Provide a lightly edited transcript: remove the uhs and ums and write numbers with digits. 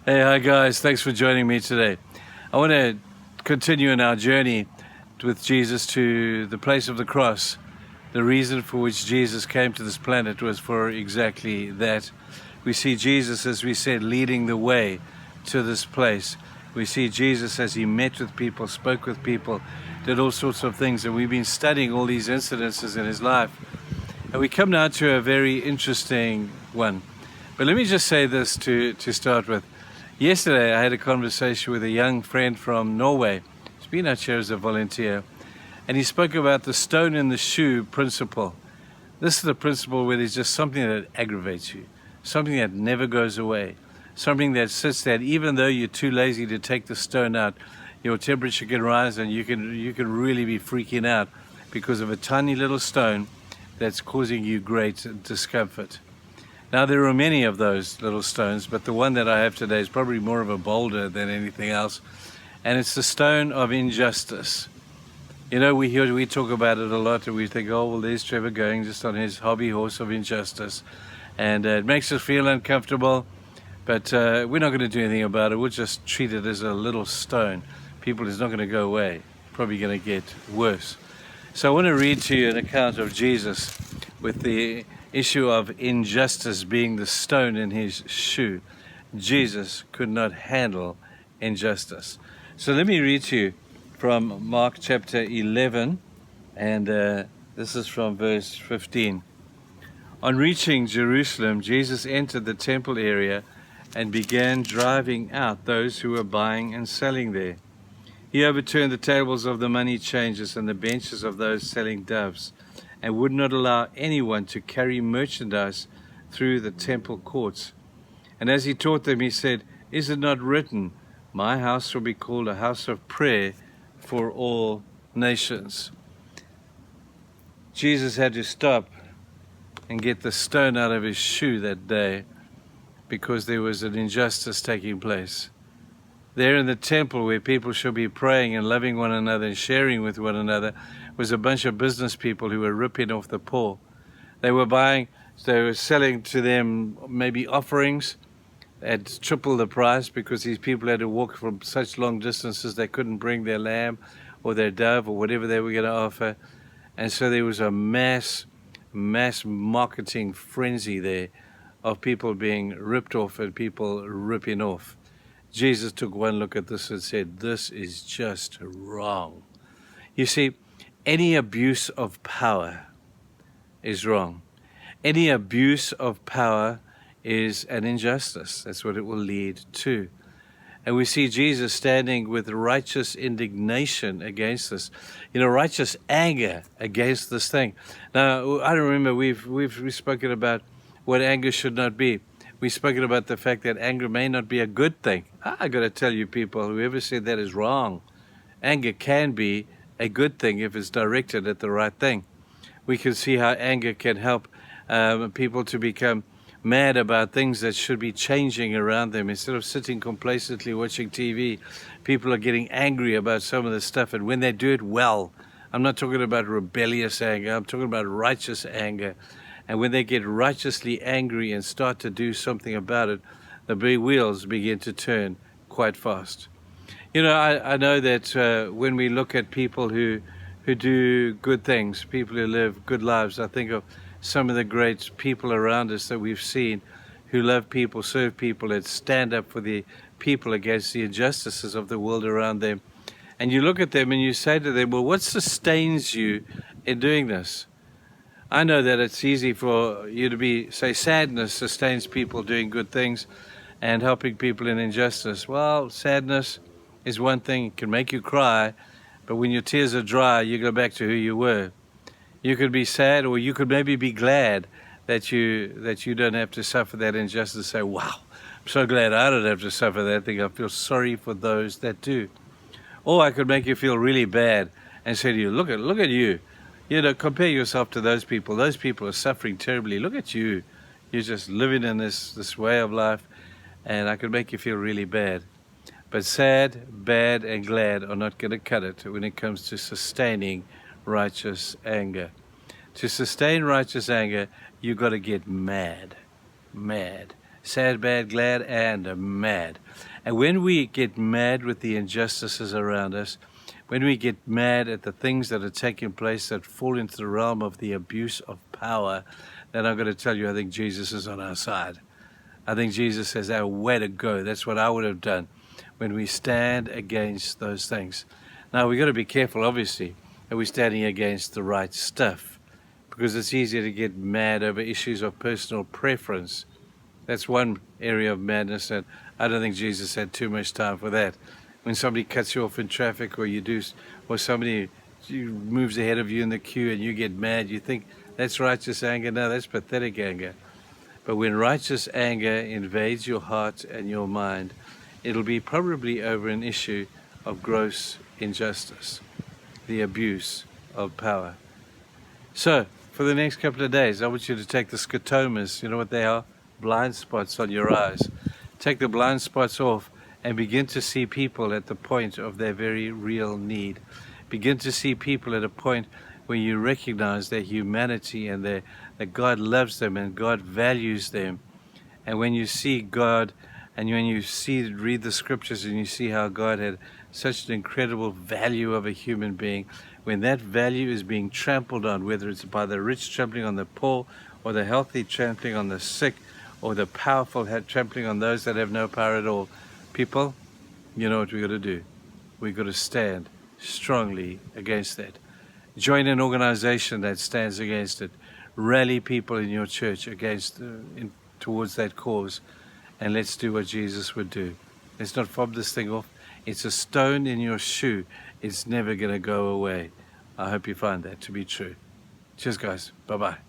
Hey, hi guys, thanks for joining me today. I want to continue in our journey with Jesus to the place of the cross. The reason for which Jesus came to this planet was for exactly that. We see Jesus, as we said, leading the way to this place. We see Jesus as he met with people, spoke with people, did all sorts of things, and we've been studying all these incidences in his life. And we come now to a very interesting one. But let me just say this to start with. Yesterday, I had a conversation with a young friend from Norway. He's been out here as a volunteer. And he spoke about the stone in the shoe principle. This is the principle where there's just something that aggravates you, something that never goes away, something that sits there. Even though you're too lazy to take the stone out, your temperature can rise and you can really be freaking out because of a tiny little stone that's causing you great discomfort. Now, there are many of those little stones, but the one that I have today is probably more of a boulder than anything else, and it's the stone of injustice. You know, we talk about it a lot, and we think, oh, well, there's Trevor going just on his hobby horse of injustice, and it makes us feel uncomfortable, but we're not going to do anything about it. We'll just treat it as a little stone. People, it's not going to go away. Probably going to get worse. So I want to read to you an account of Jesus with the issue of injustice being the stone in his shoe. Jesus could not handle injustice. So let me read to you from Mark chapter 11, and this is from verse 15. On reaching Jerusalem, Jesus entered the temple area and began driving out those who were buying and selling there. He overturned the tables of the money changers and the benches of those selling doves, and would not allow anyone to carry merchandise through the temple courts. And as he taught them, he said, "Is it not written, 'My house will be called a house of prayer for all nations'?" Jesus had to stop and get the stone out of his shoe that day because there was an injustice taking place. There in the temple where people should be praying and loving one another and sharing with one another was a bunch of business people who were ripping off the poor. They were selling to them maybe offerings at triple the price because these people had to walk from such long distances they couldn't bring their lamb or their dove or whatever they were going to offer. And so there was a mass marketing frenzy there of people being ripped off and people ripping off. Jesus took one look at this and said, "This is just wrong." You see, any abuse of power is wrong. Any abuse of power is an injustice. That's what it will lead to. And we see Jesus standing with righteous indignation against this, righteous anger against this thing. Now, I remember we've spoken about what anger should not be. We've spoken about the fact that anger may not be a good thing. I got to tell you people, whoever said that is wrong. Anger can be a good thing if it's directed at the right thing. We can see how anger can help people to become mad about things that should be changing around them. Instead of sitting complacently watching TV, people are getting angry about some of the stuff. And when they do it well, I'm not talking about rebellious anger, I'm talking about righteous anger. And when they get righteously angry and start to do something about it, the big wheels begin to turn quite fast. I know that when we look at people who do good things, people who live good lives, I think of some of the great people around us that we've seen who love people, serve people, and stand up for the people against the injustices of the world around them. And you look at them and you say to them, well, what sustains you in doing this? I know that it's easy for you to say sadness sustains people doing good things and helping people in injustice. Well, sadness is one thing, it can make you cry, but when your tears are dry, you go back to who you were. You could be sad, or you could maybe be glad that you don't have to suffer that injustice. Say, wow, I'm so glad I don't have to suffer that thing. I feel sorry for those that do. Or I could make you feel really bad and say to you, look at you. Compare yourself to those people. Those people are suffering terribly. Look at you. You're just living in this way of life, and I could make you feel really bad. But sad, bad, and glad are not going to cut it when it comes to sustaining righteous anger. To sustain righteous anger, you've got to get mad. sad, bad, glad, and mad. And when we get mad with the injustices around us, when we get mad at the things that are taking place that fall into the realm of the abuse of power, then I'm going to tell you, I think Jesus is on our side. I think Jesus says, "Our way to go." That's what I would have done when we stand against those things. Now, we've got to be careful, obviously, that we're standing against the right stuff, because it's easier to get mad over issues of personal preference. That's one area of madness that I don't think Jesus had too much time for that. When somebody cuts you off in traffic, or somebody moves ahead of you in the queue and you get mad, you think that's righteous anger. No, that's pathetic anger. But when righteous anger invades your heart and your mind, it'll be probably over an issue of gross injustice, the abuse of power. So, for the next couple of days, I want you to take the scotomas, you know what they are? Blind spots on your eyes. Take the blind spots off and begin to see people at the point of their very real need. Begin to see people at a point where you recognize their humanity and that God loves them and God values them. And when you see God, and when you read the scriptures and you see how God had such an incredible value of a human being, when that value is being trampled on, whether it's by the rich trampling on the poor, or the healthy trampling on the sick, or the powerful trampling on those that have no power at all, people, you know what we've got to do. We've got to stand strongly against that. Join an organization that stands against it. Rally people in your church towards that cause, and let's do what Jesus would do. Let's not fob this thing off. It's a stone in your shoe. It's never going to go away. I hope you find that to be true. Cheers, guys. Bye-bye.